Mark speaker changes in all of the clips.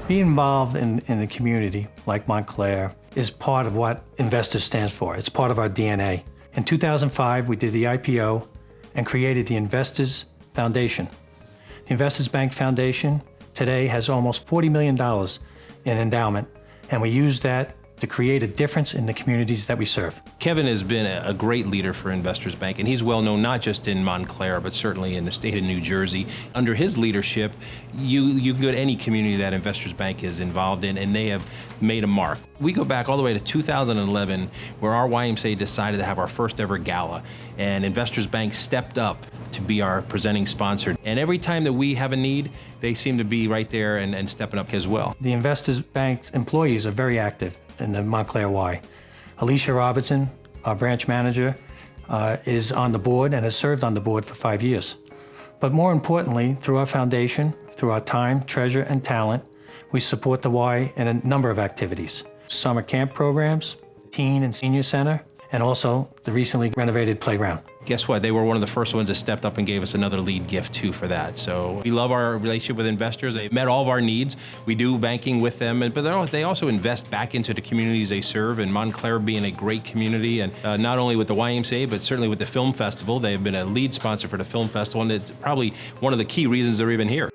Speaker 1: Being involved in the community, like Montclair, is part of what Investors stands for. It's part of our DNA. In 2005, we did the IPO and created the Investors Foundation. The Investors Bank Foundation today has almost $40 million in endowment, and we use that to create a difference in the communities that we serve.
Speaker 2: Kevin has been a great leader for Investors Bank, and he's well known not just in Montclair, but certainly in the state of New Jersey. Under his leadership, you can go to any community that Investors Bank is involved in, and they have made a mark. We go back all the way to 2011, where our YMCA decided to have our first ever gala, and Investors Bank stepped up to be our presenting sponsor. And every time that we have a need, they seem to be right there and stepping up as well.
Speaker 1: The Investors Bank employees are very active in the Montclair Y. Alicia Robertson, our branch manager, is on the board and has served on the board for 5 years. But more importantly, through our foundation, through our time, treasure, and talent, we support the Y in a number of activities. Summer camp programs, teen and senior center, and also the recently renovated playground.
Speaker 2: Guess what? They were one of the first ones that stepped up and gave us another lead gift too for that. So we love our relationship with investors. They've met all of our needs. We do banking with them, but they also invest back into the communities they serve, and Montclair being a great community, and not only with the YMCA, but certainly with the film festival. They've been a lead sponsor for the film festival, and it's probably one of the key reasons they're even here.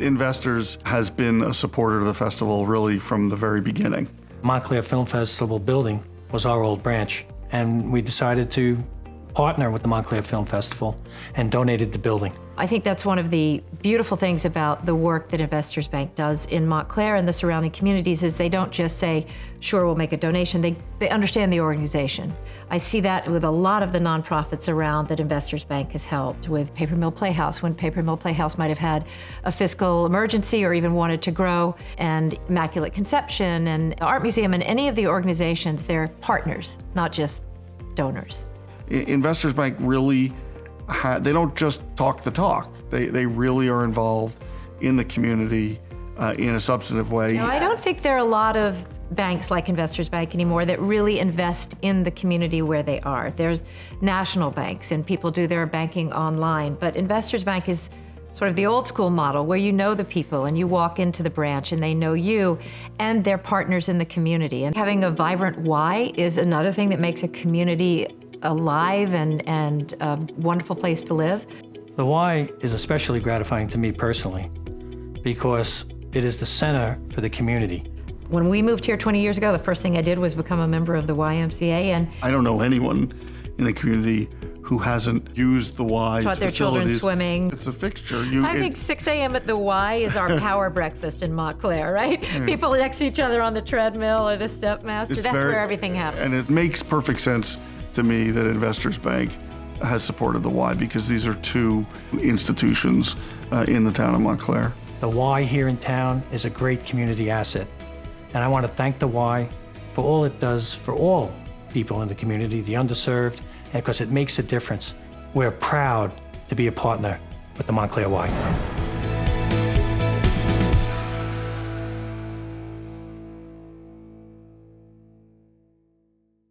Speaker 3: Investors has been a supporter of the festival really from the very beginning.
Speaker 1: Montclair Film Festival building was our old branch, and we decided to partner with the Montclair Film Festival and donated the building.
Speaker 4: I think that's one of the beautiful things about the work that Investors Bank does in Montclair and the surrounding communities is they don't just say, sure, we'll make a donation. They understand the organization. I see that with a lot of the nonprofits around that Investors Bank has helped, with Paper Mill Playhouse, when Paper Mill Playhouse might have had a fiscal emergency or even wanted to grow, and Immaculate Conception and Art Museum, and any of the organizations, they're partners, not just donors.
Speaker 3: Investors Bank really, they don't just talk the talk. They really are involved in the community in a substantive way.
Speaker 4: No, I don't think there are a lot of banks like Investors Bank anymore that really invest in the community where they are. There's national banks and people do their banking online, but Investors Bank is sort of the old school model where you know the people and you walk into the branch and they know you and they're partners in the community. And having a vibrant Y is another thing that makes a community alive and a wonderful place to live.
Speaker 1: The Y is especially gratifying to me personally because it is the center for the community.
Speaker 4: When we moved here 20 years ago, the first thing I did was become a member of the YMCA, and
Speaker 3: I don't know anyone in the community who hasn't used the Y's
Speaker 4: taught their children swimming.
Speaker 3: It's a fixture.
Speaker 4: I think 6 a.m. at the Y is our power breakfast in Montclair, right? Yeah. People next to each other on the treadmill or the Stepmaster. That's where everything happens.
Speaker 3: And it makes perfect sense to me that Investors Bank has supported the Y because these are two institutions in the town of Montclair.
Speaker 1: The Y here in town is a great community asset. And I want to thank the Y for all it does for all people in the community, the underserved, and because it makes a difference. We're proud to be a partner with the Montclair Y.